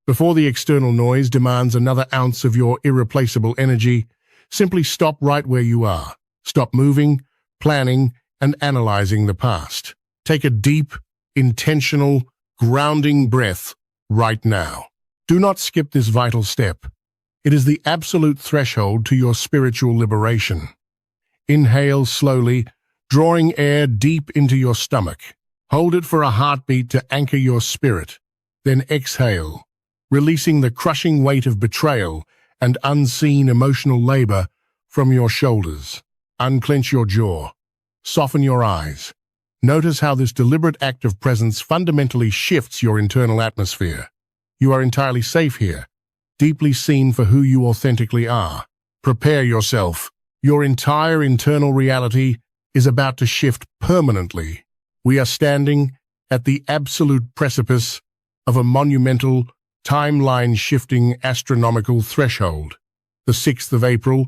Before the external noise demands another ounce of your irreplaceable energy, simply stop right where you are. Stop moving, planning, and analyzing the past. Take a deep, intentional, grounding breath right now. Do not skip this vital step. It is the absolute threshold to your spiritual liberation. Inhale slowly, drawing air deep into your stomach. Hold it for a heartbeat to anchor your spirit. Then exhale, releasing the crushing weight of betrayal and unseen emotional labor from your shoulders. Unclench your jaw. Soften your eyes. Notice how this deliberate act of presence fundamentally shifts your internal atmosphere. You are entirely safe here, deeply seen for who you authentically are. Prepare yourself. Your entire internal reality is about to shift permanently. We are standing at the absolute precipice of a monumental, timeline-shifting astronomical threshold, the 6th of April,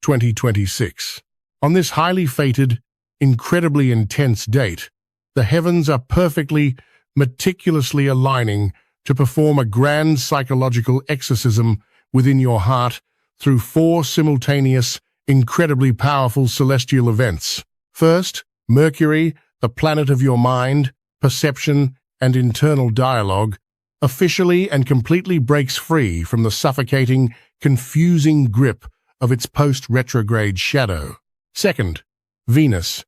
2026. On this highly fated, incredibly intense date, the heavens are perfectly, meticulously aligning to perform a grand psychological exorcism within your heart through 4 simultaneous, incredibly powerful celestial events. First, Mercury, the planet of your mind, perception, and internal dialogue, officially and completely breaks free from the suffocating, confusing grip of its post-retrograde shadow. Second, Venus,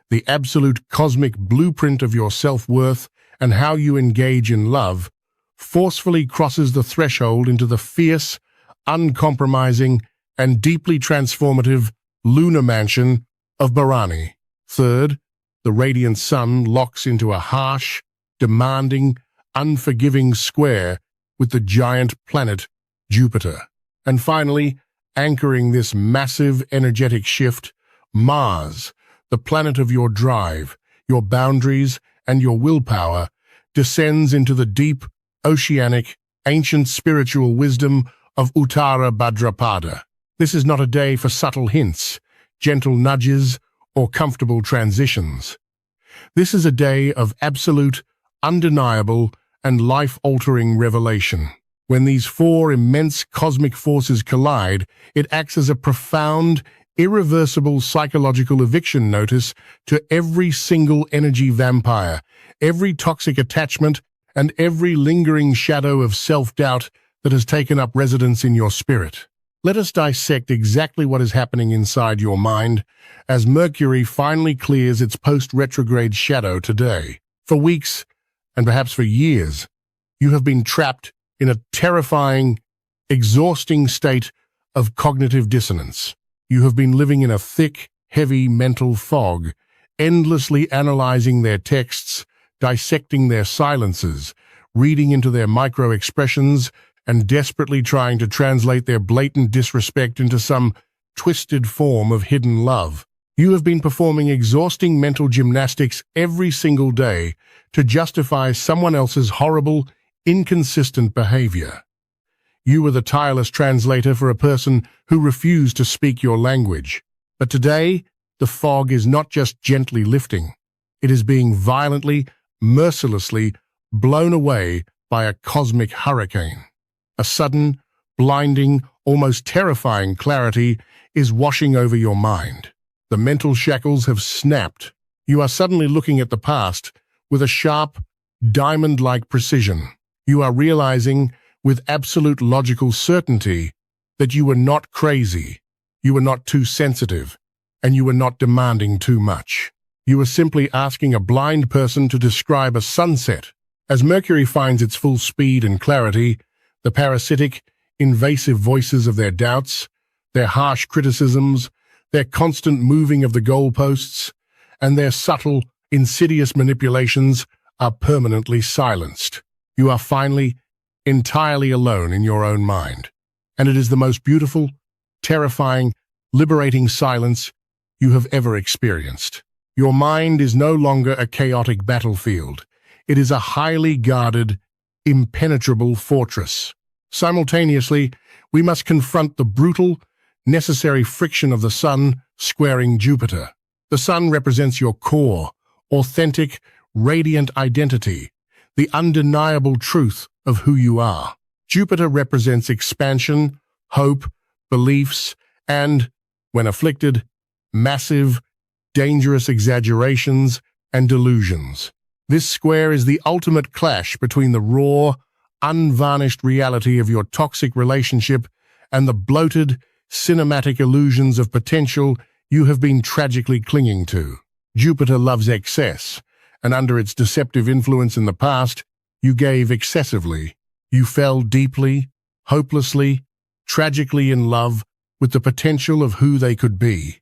the absolute cosmic blueprint of your self-worth and how you engage in love, forcefully crosses the threshold into the fierce, uncompromising, and deeply transformative lunar mansion of Barani. Third, the radiant sun locks into a harsh, demanding, unforgiving square with the giant planet Jupiter. And finally, anchoring this massive energetic shift, Mars, the planet of your drive, your boundaries, and your willpower, descends into the deep, oceanic, ancient spiritual wisdom of Uttara Bhadrapada. This is not a day for subtle hints, gentle nudges, or comfortable transitions. This is a day of absolute, undeniable, and life-altering revelation. When these 4 immense cosmic forces collide, it acts as a profound, irreversible psychological eviction notice to every single energy vampire, every toxic attachment, and every lingering shadow of self-doubt that has taken up residence in your spirit. Let us dissect exactly what is happening inside your mind as Mercury finally clears its post-retrograde shadow today. For weeks, and perhaps for years, you have been trapped in a terrifying, exhausting state of cognitive dissonance. You have been living in a thick, heavy mental fog, endlessly analyzing their texts, dissecting their silences, reading into their micro-expressions, and desperately trying to translate their blatant disrespect into some twisted form of hidden love. You have been performing exhausting mental gymnastics every single day to justify someone else's horrible, inconsistent behavior. You were the tireless translator for a person who refused to speak your language. But today, the fog is not just gently lifting. It is being violently, mercilessly blown away by a cosmic hurricane. A sudden, blinding, almost terrifying clarity is washing over your mind. The mental shackles have snapped. You are suddenly looking at the past with a sharp, diamond-like precision. You are realizing with absolute logical certainty that you were not crazy, you were not too sensitive, and you were not demanding too much. You were simply asking a blind person to describe a sunset. As Mercury finds its full speed and clarity, the parasitic, invasive voices of their doubts, their harsh criticisms, their constant moving of the goalposts, and their subtle, insidious manipulations are permanently silenced. You are finally entirely alone in your own mind, and it is the most beautiful, terrifying, liberating silence you have ever experienced. Your mind is no longer a chaotic battlefield. It is a highly guarded, impenetrable fortress. Simultaneously, we must confront the brutal, necessary friction of the sun squaring Jupiter. The sun represents your core, authentic, radiant identity, the undeniable truth of who you are. Jupiter represents expansion, hope, beliefs, and, when afflicted, massive, dangerous exaggerations and delusions. This square is the ultimate clash between the raw, unvarnished reality of your toxic relationship and the bloated, cinematic illusions of potential you have been tragically clinging to. Jupiter loves excess, and under its deceptive influence in the past, you gave excessively. You fell deeply, hopelessly, tragically in love with the potential of who they could be,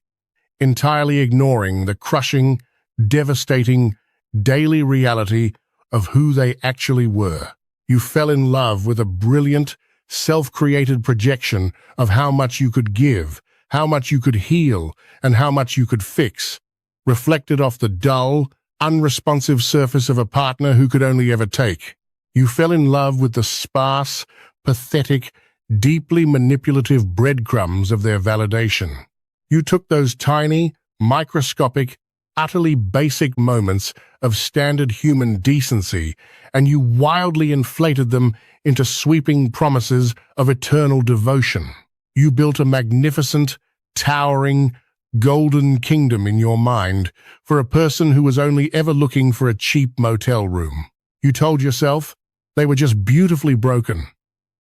entirely ignoring the crushing, devastating, daily reality of who they actually were. You fell in love with a brilliant, self-created projection of how much you could give, how much you could heal, and how much you could fix, reflected off the dull, unresponsive surface of a partner who could only ever take. You fell in love with the sparse, pathetic, deeply manipulative breadcrumbs of their validation. You took those tiny, microscopic, utterly basic moments of standard human decency and you wildly inflated them into sweeping promises of eternal devotion. You built a magnificent, towering, golden kingdom in your mind for a person who was only ever looking for a cheap motel room. You told yourself they were just beautifully broken,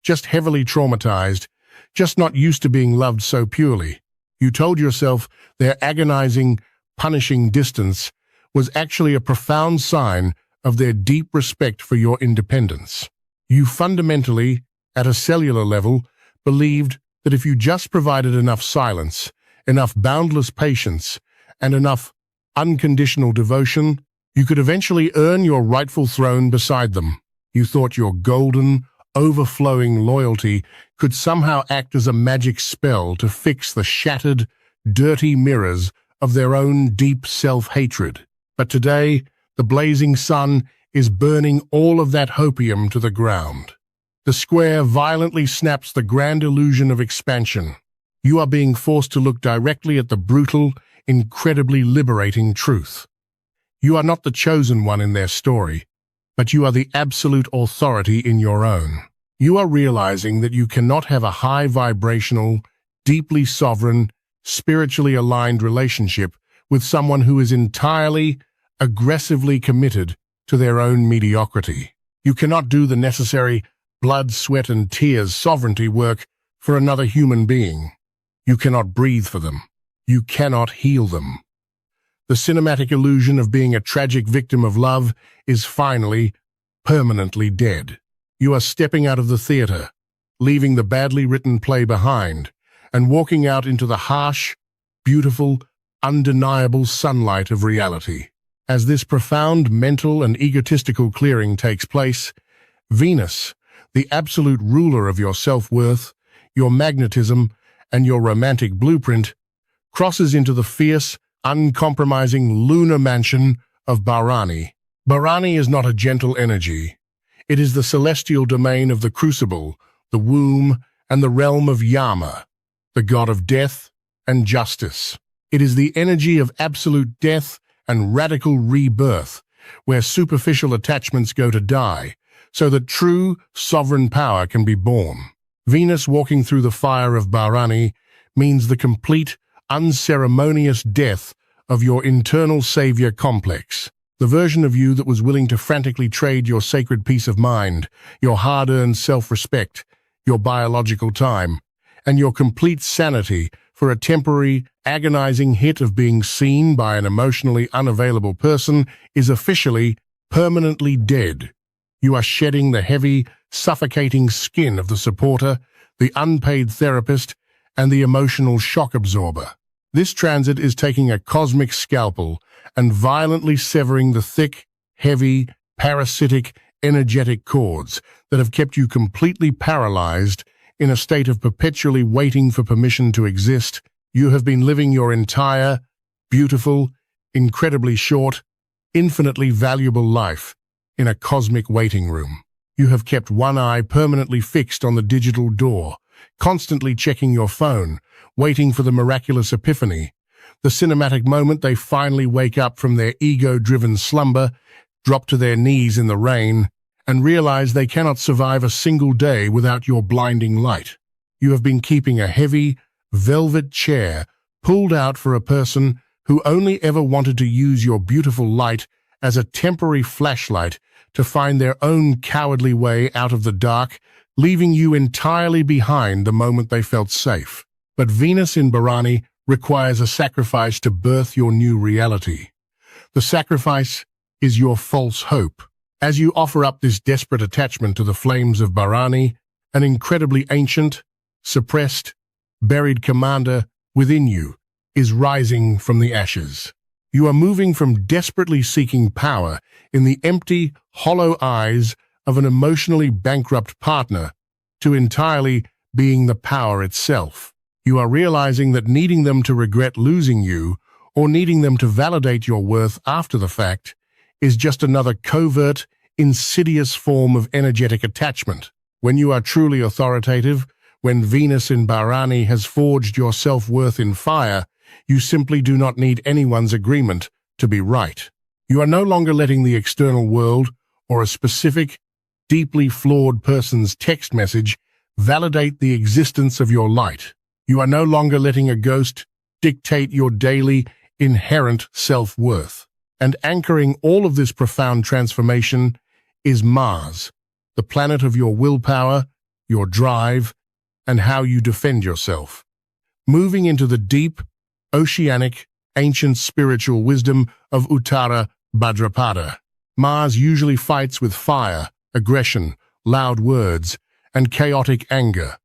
just heavily traumatized, just not used to being loved so purely. You told yourself their agonizing, punishing distance was actually a profound sign of their deep respect for your independence. You fundamentally, at a cellular level, believed that if you just provided enough silence, enough boundless patience, and enough unconditional devotion, you could eventually earn your rightful throne beside them. You thought your golden, overflowing loyalty could somehow act as a magic spell to fix the shattered, dirty mirrors of their own deep self-hatred. But today, the blazing sun is burning all of that hopium to the ground. The square violently snaps the grand illusion of expansion. You are being forced to look directly at the brutal, incredibly liberating truth. You are not the chosen one in their story, but you are the absolute authority in your own. You are realizing that you cannot have a high-vibrational, deeply sovereign, spiritually aligned relationship with someone who is entirely, aggressively committed to their own mediocrity. You cannot do the necessary blood, sweat, and tears sovereignty work for another human being. You cannot breathe for them. You cannot heal them. The cinematic illusion of being a tragic victim of love is finally, permanently dead. You are stepping out of the theater, leaving the badly written play behind, and walking out into the harsh, beautiful, undeniable sunlight of reality. As this profound mental and egotistical clearing takes place, Venus, the absolute ruler of your self-worth, your magnetism, and your romantic blueprint, crosses into the fierce, uncompromising lunar mansion of Barani. Barani is not a gentle energy. It is the celestial domain of the crucible, the womb, and the realm of Yama, the god of death and justice. It is the energy of absolute death and radical rebirth, where superficial attachments go to die, so that true, sovereign power can be born. Venus walking through the fire of Barani means the complete, unceremonious death of your internal savior complex, the version of you that was willing to frantically trade your sacred peace of mind, your hard-earned self-respect, your biological time, and your complete sanity for a temporary, agonizing hit of being seen by an emotionally unavailable person is officially, permanently dead. You are shedding the heavy, suffocating skin of the supporter, the unpaid therapist, and the emotional shock absorber. This transit is taking a cosmic scalpel and violently severing the thick, heavy, parasitic, energetic cords that have kept you completely paralyzed in a state of perpetually waiting for permission to exist. You have been living your entire, beautiful, incredibly short, infinitely valuable life in a cosmic waiting room. You have kept one eye permanently fixed on the digital door, constantly checking your phone, waiting for the miraculous epiphany, the cinematic moment they finally wake up from their ego-driven slumber, drop to their knees in the rain, and realize they cannot survive a single day without your blinding light. You have been keeping a heavy, velvet chair pulled out for a person who only ever wanted to use your beautiful light as a temporary flashlight to find their own cowardly way out of the dark, leaving you entirely behind the moment they felt safe. But Venus in Barani requires a sacrifice to birth your new reality. The sacrifice is your false hope. As you offer up this desperate attachment to the flames of Barani, an incredibly ancient, suppressed, buried commander within you is rising from the ashes. You are moving from desperately seeking power in the empty, hollow eyes of an emotionally bankrupt partner to entirely being the power itself. You are realizing that needing them to regret losing you or needing them to validate your worth after the fact is just another covert, insidious form of energetic attachment. When you are truly authoritative, when Venus in Barani has forged your self-worth in fire, you simply do not need anyone's agreement to be right. You are no longer letting the external world or a specific, deeply flawed person's text message validate the existence of your light. You are no longer letting a ghost dictate your daily, inherent self-worth. And anchoring all of this profound transformation is Mars, the planet of your willpower, your drive, and how you defend yourself. Moving into the deep, oceanic, ancient spiritual wisdom of Uttara Bhadrapada, Mars usually fights with fire, aggression, loud words, and chaotic anger.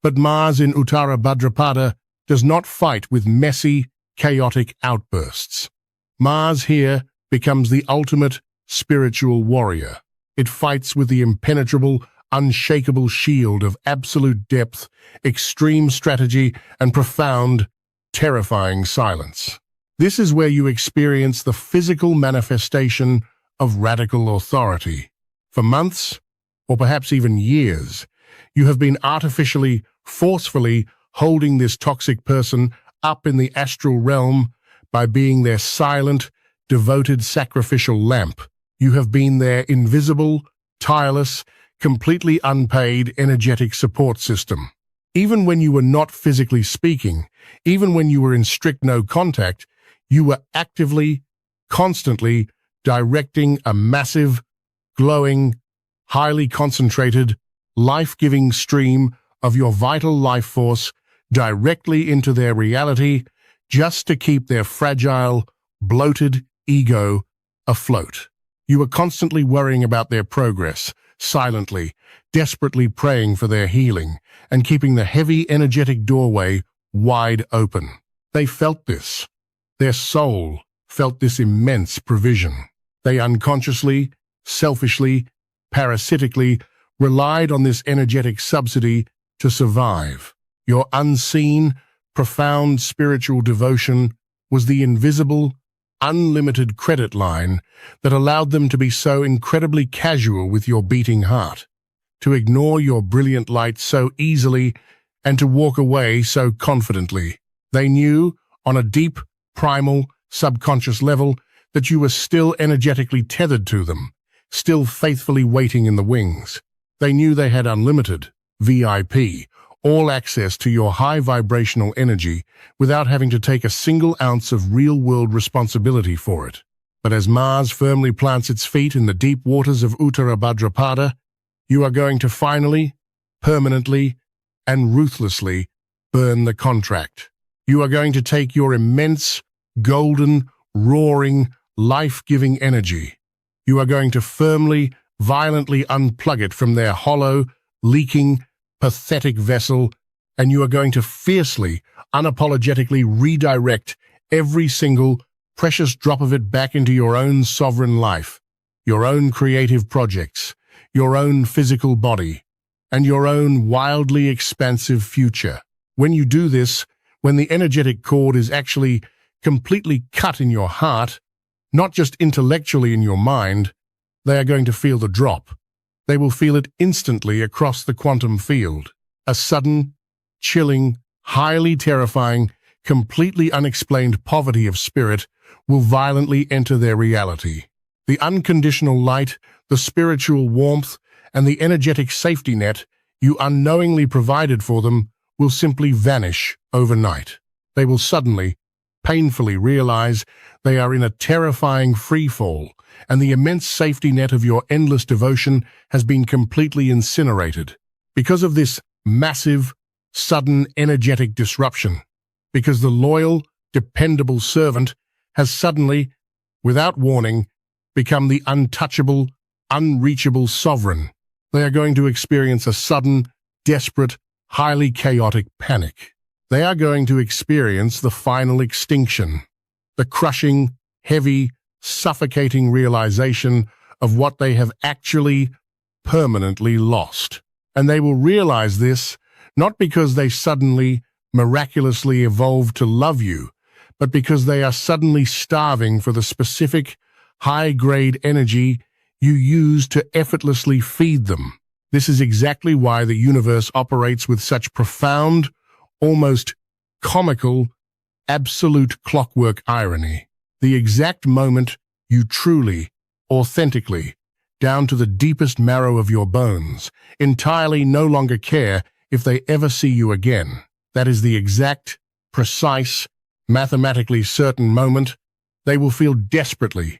But Mars in Uttara Bhadrapada does not fight with messy, chaotic outbursts. Mars here becomes the ultimate spiritual warrior. It fights with the impenetrable, unshakable shield of absolute depth, extreme strategy, and profound, terrifying silence. This is where you experience the physical manifestation of radical authority. For months, or perhaps even years, you have been artificially, forcefully holding this toxic person up in the astral realm by being their silent, devoted sacrificial lamp. You have been their invisible, tireless, completely unpaid energetic support system. Even when you were not physically speaking, even when you were in strict no contact, you were actively, constantly directing a massive, glowing, highly concentrated, life-giving stream of your vital life force directly into their reality just to keep their fragile, bloated ego afloat. You were constantly worrying about their progress, silently, desperately praying for their healing, and keeping the heavy, energetic doorway wide open. They felt this. Their soul felt this immense provision. They unconsciously, selfishly, parasitically relied on this energetic subsidy to survive. Your unseen, profound spiritual devotion was the invisible, unlimited credit line that allowed them to be so incredibly casual with your beating heart, to ignore your brilliant light so easily, and to walk away so confidently. They knew, on a deep, primal, subconscious level, that you were still energetically tethered to them, still faithfully waiting in the wings. They knew they had unlimited, VIP, all access to your high vibrational energy without having to take a single ounce of real-world responsibility for it. But as Mars firmly plants its feet in the deep waters of Uttara Bhadrapada, you are going to finally, permanently, and ruthlessly burn the contract. You are going to take your immense, golden, roaring, life-giving energy. You are going to firmly, violently unplug it from their hollow, leaking, pathetic vessel, and you are going to fiercely, unapologetically redirect every single precious drop of it back into your own sovereign life, your own creative projects, your own physical body, and your own wildly expansive future. When you do this, when the energetic cord is actually completely cut in your heart, not just intellectually in your mind, they are going to feel the drop. They will feel it instantly across the quantum field. A sudden, chilling, highly terrifying, completely unexplained poverty of spirit will violently enter their reality. The unconditional light, the spiritual warmth, and the energetic safety net you unknowingly provided for them will simply vanish overnight. They will suddenly, painfully realize they are in a terrifying freefall, and the immense safety net of your endless devotion has been completely incinerated. Because of this massive, sudden energetic disruption, because the loyal, dependable servant has suddenly, without warning, become the untouchable, unreachable sovereign, they are going to experience a sudden, desperate, highly chaotic panic. They are going to experience the final extinction, the crushing, heavy, suffocating realization of what they have actually permanently lost. And they will realize this not because they suddenly, miraculously evolved to love you, but because they are suddenly starving for the specific, high-grade energy you use to effortlessly feed them. This is exactly why the universe operates with such profound, almost comical, absolute clockwork irony. The exact moment you truly, authentically, down to the deepest marrow of your bones, entirely no longer care if they ever see you again. That is the exact, precise, mathematically certain moment they will feel desperately,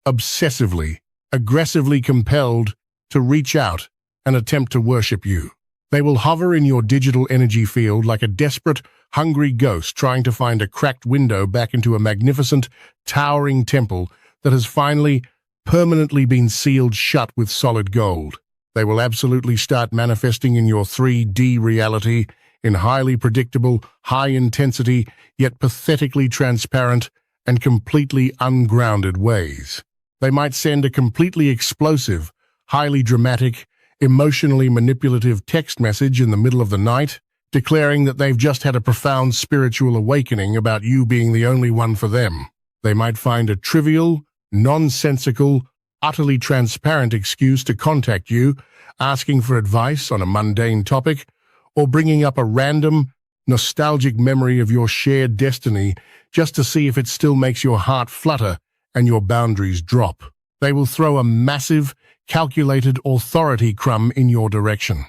obsessively, aggressively compelled to reach out and attempt to worship you. They will hover in your digital energy field like a desperate, hungry ghost trying to find a cracked window back into a magnificent, towering temple that has finally, permanently been sealed shut with solid gold. They will absolutely start manifesting in your 3D reality in highly predictable, high-intensity, yet pathetically transparent and completely ungrounded ways. They might send a completely explosive, highly dramatic, emotionally manipulative text message in the middle of the night, declaring that they've just had a profound spiritual awakening about you being the only one for them. They might find a trivial, nonsensical, utterly transparent excuse to contact you, asking for advice on a mundane topic, or bringing up a random, nostalgic memory of your shared destiny just to see if it still makes your heart flutter and your boundaries drop. They will throw a massive, calculated authority crumb in your direction.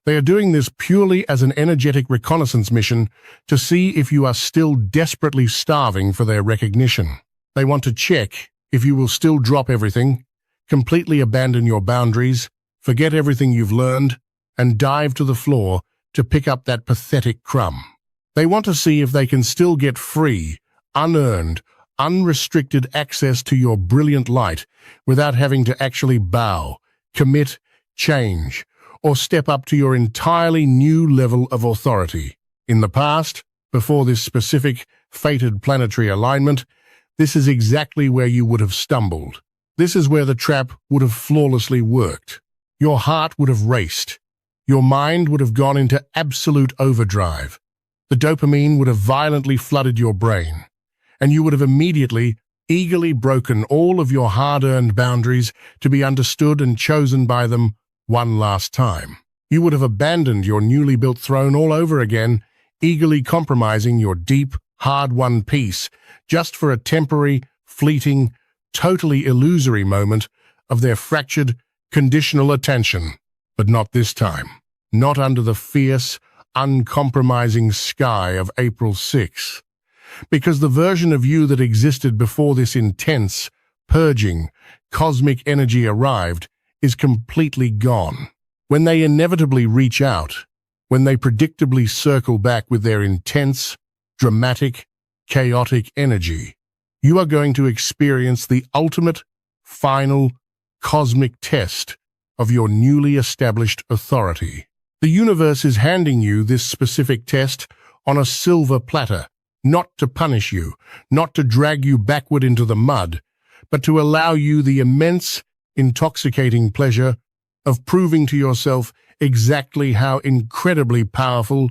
They are doing this purely as an energetic reconnaissance mission to see if you are still desperately starving for their recognition. They want to check if you will still drop everything, completely abandon your boundaries, forget everything you've learned, and dive to the floor to pick up that pathetic crumb. They want to see if they can still get free, unearned, unrestricted access to your brilliant light without having to actually bow, commit, change, or step up to your entirely new level of authority. In the past, before this specific, fated planetary alignment, this is exactly where you would have stumbled. This is where the trap would have flawlessly worked. Your heart would have raced. Your mind would have gone into absolute overdrive. The dopamine would have violently flooded your brain, and you would have immediately, eagerly broken all of your hard-earned boundaries to be understood and chosen by them one last time. You would have abandoned your newly built throne all over again, eagerly compromising your deep, hard-won peace just for a temporary, fleeting, totally illusory moment of their fractured, conditional attention. But not this time. Not under the fierce, uncompromising sky of April 6. Because the version of you that existed before this intense, purging, cosmic energy arrived is completely gone. When they inevitably reach out, when they predictably circle back with their intense, dramatic, chaotic energy, you are going to experience the ultimate, final, cosmic test of your newly established authority. The universe is handing you this specific test on a silver platter, not to punish you, not to drag you backward into the mud, but to allow you the immense, intoxicating pleasure of proving to yourself exactly how incredibly powerful,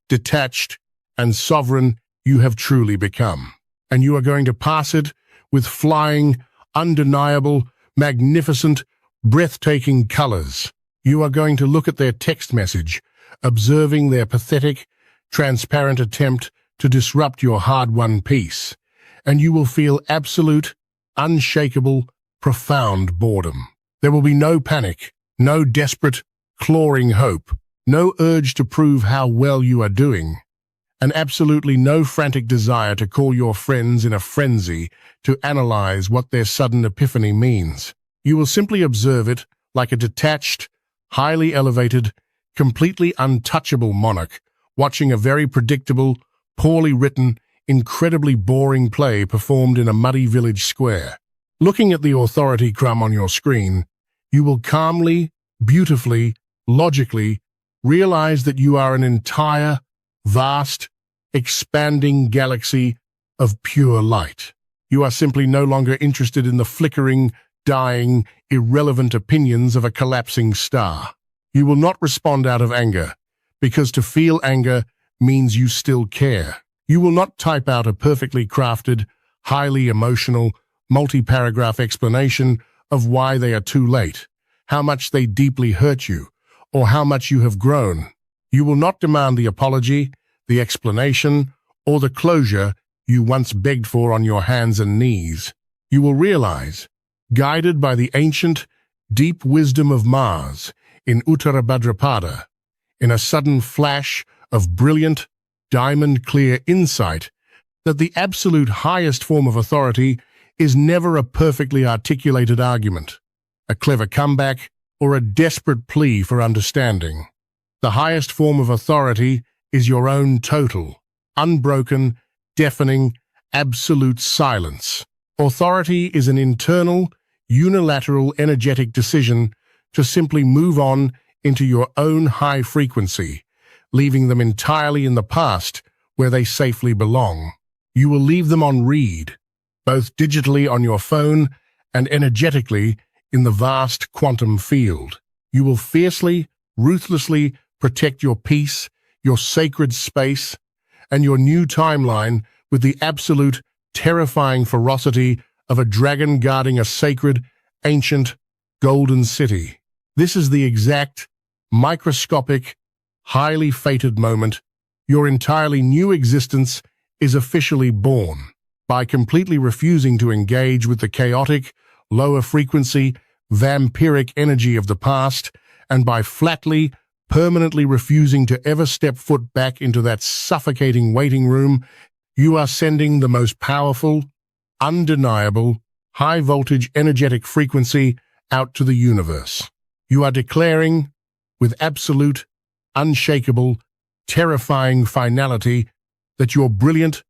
detached, and sovereign you have truly become. And you are going to pass it with flying, undeniable, magnificent, breathtaking colors. You are going to look at their text message, observing their pathetic, transparent attempt to disrupt your hard-won peace, and you will feel absolute, unshakable, profound boredom. There will be no panic, no desperate, clawing hope, no urge to prove how well you are doing, and absolutely no frantic desire to call your friends in a frenzy to analyze what their sudden epiphany means. You will simply observe it like a detached, highly elevated, completely untouchable monarch watching a very predictable, poorly written, incredibly boring play performed in a muddy village square. Looking at the authority crumb on your screen, you will calmly, beautifully, logically realize that you are an entire, vast, expanding galaxy of pure light. You are simply no longer interested in the flickering, dying, irrelevant opinions of a collapsing star. You will not respond out of anger, because to feel anger means you still care. You will not type out a perfectly crafted, highly emotional, multi-paragraph explanation of why they are too late, how much they deeply hurt you, or how much you have grown. You will not demand the apology, the explanation, or the closure you once begged for on your hands and knees. You will realize, guided by the ancient, deep wisdom of Mars in Uttara Bhadrapada, in a sudden flash of brilliant, diamond-clear insight, that the absolute highest form of authority is never a perfectly articulated argument, a clever comeback, or a desperate plea for understanding. The highest form of authority is your own total, unbroken, deafening, absolute silence. Authority is an internal, unilateral energetic decision to simply move on into your own high frequency, leaving them entirely in the past where they safely belong. You will leave them on read, both digitally on your phone and energetically in the vast quantum field. You will fiercely, ruthlessly protect your peace, your sacred space, and your new timeline with the absolute, terrifying ferocity of a dragon guarding a sacred, ancient, golden city. This is the exact, microscopic, highly fated moment your entirely new existence is officially born. By completely refusing to engage with the chaotic, lower frequency, vampiric energy of the past, and by flatly, permanently refusing to ever step foot back into that suffocating waiting room, you are sending the most powerful, undeniable, high-voltage energetic frequency out to the universe. You are declaring, with absolute, unshakable, terrifying finality, that your brilliant,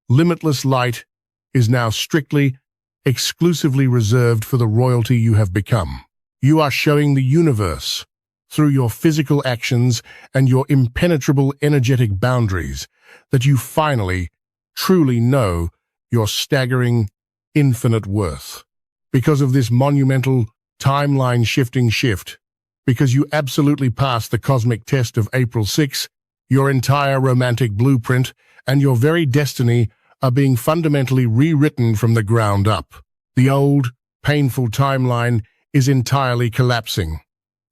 limitless light is now strictly, exclusively reserved for the royalty you have become. You are showing the universe, through your physical actions and your impenetrable energetic boundaries, that you finally, truly know your staggering, infinite worth. Because of this monumental, timeline-shifting shift, because you absolutely passed the cosmic test of April 6, your entire romantic blueprint and your very destiny are being fundamentally rewritten from the ground up. The old, painful timeline is entirely collapsing.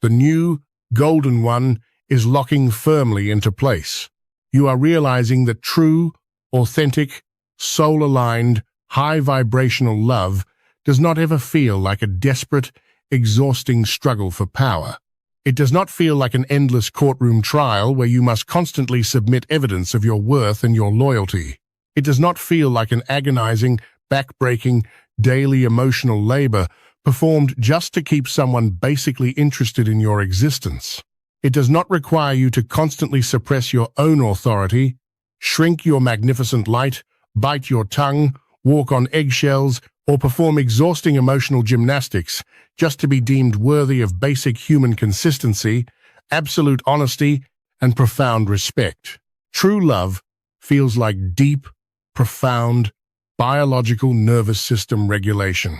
The new, golden one is locking firmly into place. You are realizing that true, authentic, soul-aligned, high-vibrational love does not ever feel like a desperate, exhausting struggle for power. It does not feel like an endless courtroom trial where you must constantly submit evidence of your worth and your loyalty. It does not feel like an agonizing, back-breaking, daily emotional labor performed just to keep someone basically interested in your existence. It does not require you to constantly suppress your own authority, shrink your magnificent light, bite your tongue, walk on eggshells, or perform exhausting emotional gymnastics just to be deemed worthy of basic human consistency, absolute honesty, and profound respect. True love feels like deep, profound, biological nervous system regulation.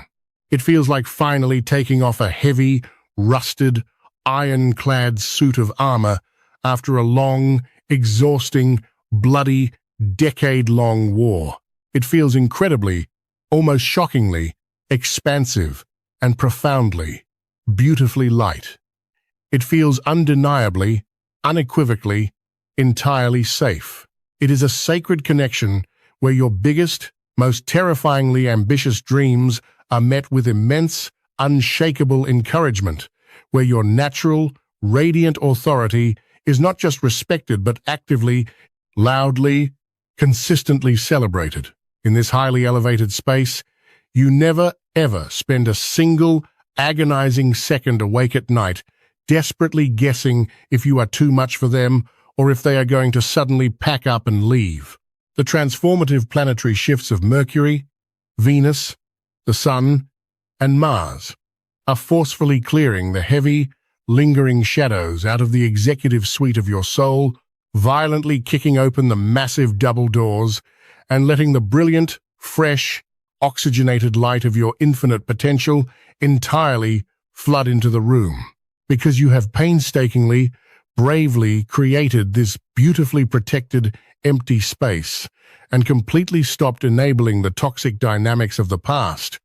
It feels like finally taking off a heavy, rusted, iron-clad suit of armor after a long, exhausting, bloody, decade-long war. It feels incredibly, almost shockingly, expansive and profoundly, beautifully light. It feels undeniably, unequivocally, entirely safe. It is a sacred connection where your biggest, most terrifyingly ambitious dreams are met with immense, unshakable encouragement, where your natural, radiant authority is not just respected but actively, loudly, consistently celebrated. In this highly elevated space, you never, ever spend a single agonizing second awake at night, desperately guessing if you are too much for them or if they are going to suddenly pack up and leave. The transformative planetary shifts of Mercury, Venus, the Sun, and Mars are forcefully clearing the heavy, lingering shadows out of the executive suite of your soul, violently kicking open the massive double doors and letting the brilliant, fresh, oxygenated light of your infinite potential entirely flood into the room. Because you have painstakingly, bravely created this beautifully protected, empty space and completely stopped enabling the toxic dynamics of the past,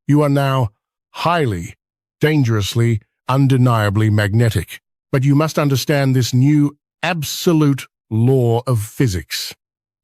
you are now highly, dangerously, undeniably magnetic. But you must understand this new absolute law of physics.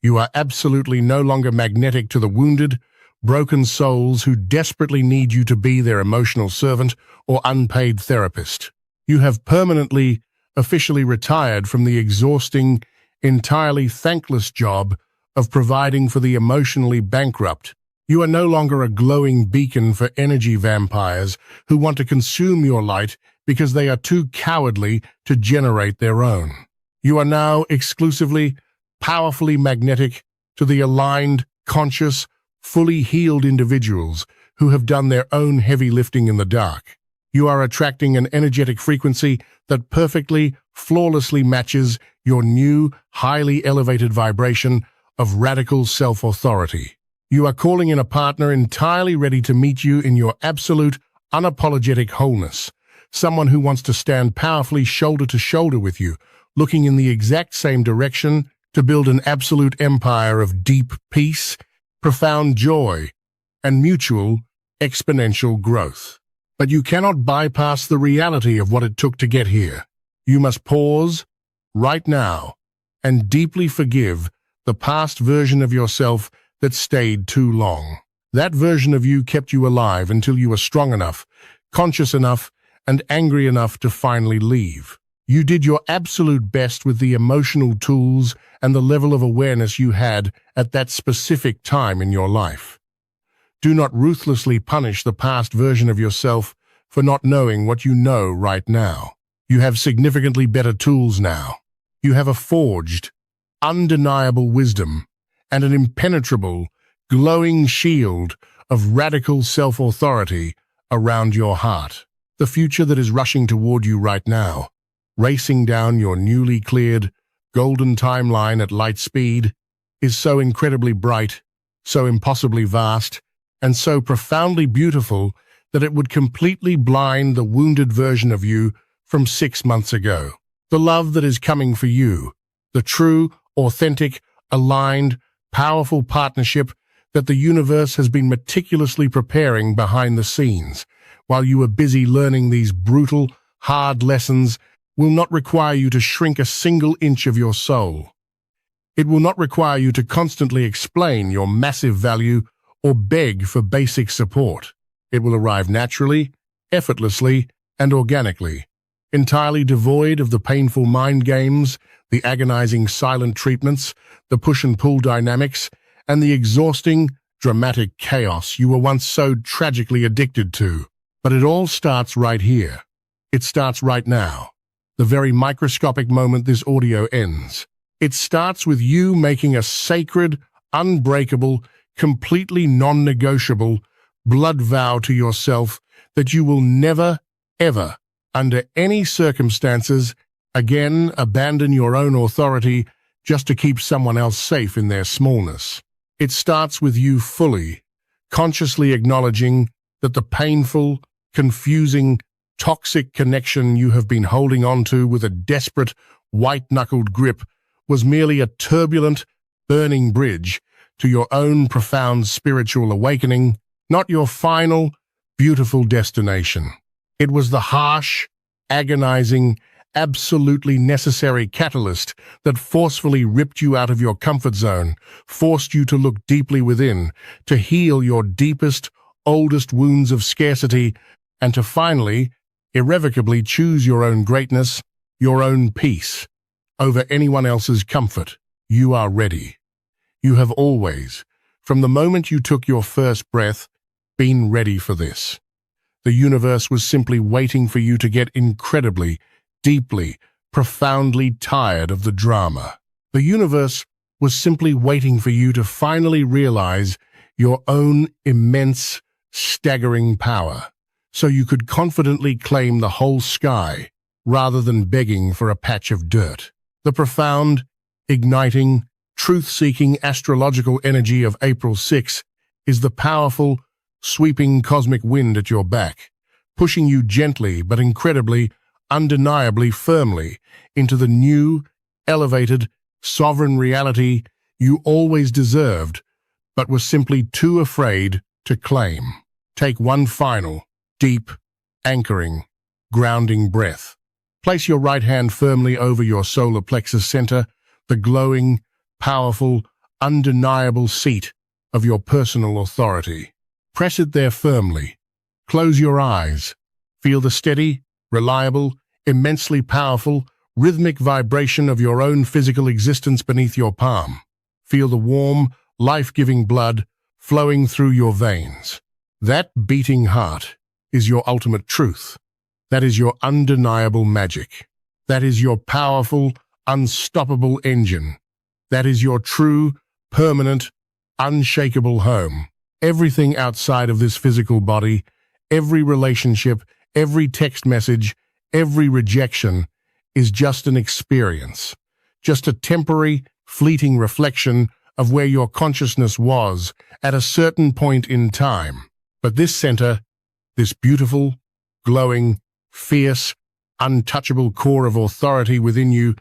You are absolutely no longer magnetic to the wounded, broken souls who desperately need you to be their emotional servant or unpaid therapist. You have permanently, officially retired from the exhausting, entirely thankless job of providing for the emotionally bankrupt. You are no longer a glowing beacon for energy vampires who want to consume your light because they are too cowardly to generate their own. You are now exclusively, powerfully magnetic to the aligned, conscious, fully healed individuals who have done their own heavy lifting in the dark. You are attracting an energetic frequency that perfectly, flawlessly matches your new, highly elevated vibration of radical self-authority. You are calling in a partner entirely ready to meet you in your absolute, unapologetic wholeness, someone who wants to stand powerfully shoulder to shoulder with you, looking in the exact same direction to build an absolute empire of deep peace, profound joy, and mutual, exponential growth. But you cannot bypass the reality of what it took to get here. You must pause, right now, and deeply forgive the past version of yourself that stayed too long. That version of you kept you alive until you were strong enough, conscious enough, and angry enough to finally leave. You did your absolute best with the emotional tools and the level of awareness you had at that specific time in your life. Do not ruthlessly punish the past version of yourself for not knowing what you know right now. You have significantly better tools now. You have a forged, undeniable wisdom and an impenetrable, glowing shield of radical self-authority around your heart. The future that is rushing toward you right now, racing down your newly cleared, golden timeline at light speed, is so incredibly bright, so impossibly vast, and so profoundly beautiful that it would completely blind the wounded version of you from 6 months ago. The love that is coming for you, the true, authentic, aligned, powerful partnership that the universe has been meticulously preparing behind the scenes, while you are busy learning these brutal, hard lessons, will not require you to shrink a single inch of your soul. It will not require you to constantly explain your massive value or beg for basic support. It will arrive naturally, effortlessly, and organically, entirely devoid of the painful mind games, the agonizing silent treatments, the push and pull dynamics, and the exhausting, dramatic chaos you were once so tragically addicted to. But it all starts right here. It starts right now, the very microscopic moment this audio ends. It starts with you making a sacred, unbreakable, completely non-negotiable blood vow to yourself that you will never, ever, under any circumstances, again abandon your own authority just to keep someone else safe in their smallness. It starts with you fully, consciously acknowledging that the painful, confusing, toxic connection you have been holding on to with a desperate, white-knuckled grip was merely a turbulent, burning bridge to your own profound spiritual awakening, not your final, beautiful destination. It was the harsh, agonizing, absolutely necessary catalyst that forcefully ripped you out of your comfort zone, forced you to look deeply within, to heal your deepest, oldest wounds of scarcity, and to finally, irrevocably choose your own greatness, your own peace, over anyone else's comfort. You are ready. You have always, from the moment you took your first breath, been ready for this. The universe was simply waiting for you to get incredibly, deeply, profoundly tired of the drama. The universe was simply waiting for you to finally realize your own immense, staggering power, so you could confidently claim the whole sky rather than begging for a patch of dirt. The profound, igniting, truth-seeking astrological energy of April 6 is the powerful, sweeping cosmic wind at your back, pushing you gently but incredibly, undeniably firmly into the new, elevated, sovereign reality you always deserved, but were simply too afraid to claim. Take one final, deep, anchoring, grounding breath. Place your right hand firmly over your solar plexus center, the glowing, powerful, undeniable seat of your personal authority. Press it there firmly. Close your eyes. Feel the steady, reliable, immensely powerful, rhythmic vibration of your own physical existence beneath your palm. Feel the warm, life-giving blood flowing through your veins. That beating heart is your ultimate truth. That is your undeniable magic. That is your powerful, unstoppable engine. That is your true, permanent, unshakable home. Everything outside of this physical body, every relationship, every text message, every rejection is just an experience, just a temporary, fleeting reflection of where your consciousness was at a certain point in time. But this center, this beautiful, glowing, fierce, untouchable core of authority within you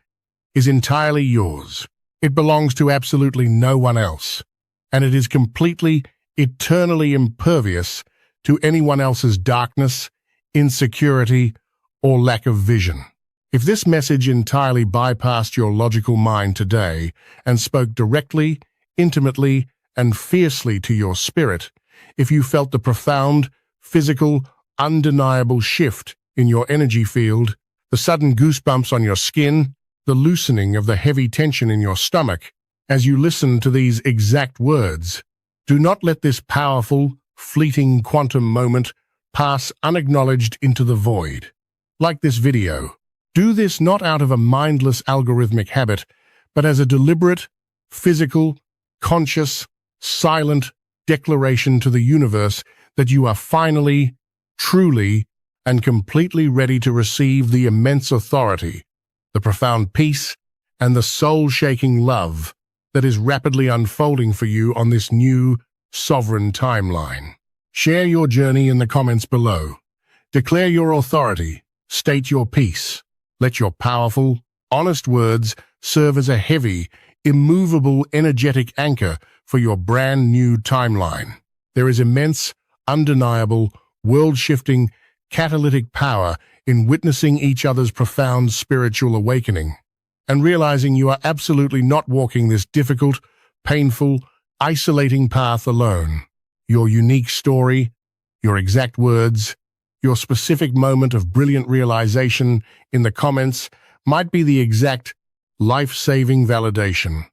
is entirely yours. It belongs to absolutely no one else, and it is completely, eternally impervious to anyone else's darkness, insecurity, or lack of vision. If this message entirely bypassed your logical mind today and spoke directly, intimately, and fiercely to your spirit, if you felt the profound, physical, undeniable shift in your energy field, the sudden goosebumps on your skin, the loosening of the heavy tension in your stomach, as you listen to these exact words, do not let this powerful, fleeting quantum moment pass unacknowledged into the void. Like this video, do this not out of a mindless algorithmic habit, but as a deliberate, physical, conscious, silent declaration to the universe that you are finally, truly, and completely ready to receive the immense authority, the profound peace, and the soul-shaking love that is rapidly unfolding for you on this new, sovereign timeline. Share your journey in the comments below. Declare your authority. State your peace. Let your powerful, honest words serve as a heavy, immovable, energetic anchor for your brand new timeline. There is immense, undeniable, world-shifting, catalytic power in witnessing each other's profound spiritual awakening and realizing you are absolutely not walking this difficult, painful, isolating path alone. Your unique story, your exact words, your specific moment of brilliant realization in the comments might be the exact life-saving validation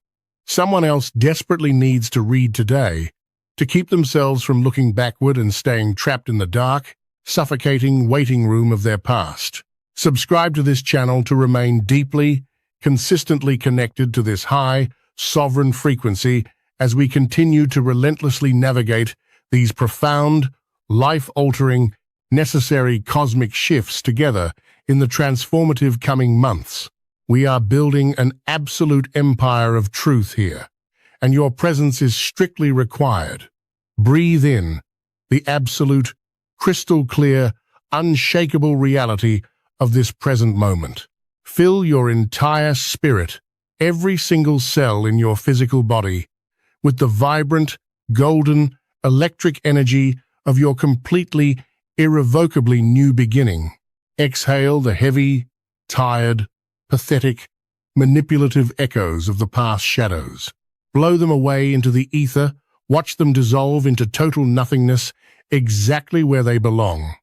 someone else desperately needs to read today to keep themselves from looking backward and staying trapped in the dark, suffocating waiting room of their past. Subscribe to this channel to remain deeply, consistently connected to this high, sovereign frequency as we continue to relentlessly navigate these profound, life-altering, necessary cosmic shifts together in the transformative coming months. We are building an absolute empire of truth here, and your presence is strictly required. Breathe in the absolute, crystal-clear, unshakable reality of this present moment. Fill your entire spirit, every single cell in your physical body, with the vibrant, golden, electric energy of your completely, irrevocably new beginning. Exhale the heavy, tired, pathetic, manipulative echoes of the past shadows. Blow them away into the ether, watch them dissolve into total nothingness, exactly where they belong.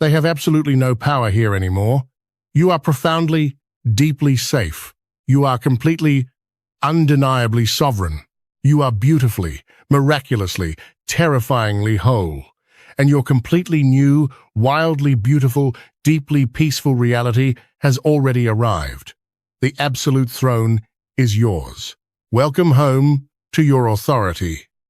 They have absolutely no power here anymore. You are profoundly, deeply safe. You are completely, undeniably sovereign. You are beautifully, miraculously, terrifyingly whole. And your completely new, wildly beautiful, deeply peaceful reality has already arrived. The absolute throne is yours. Welcome home to your authority.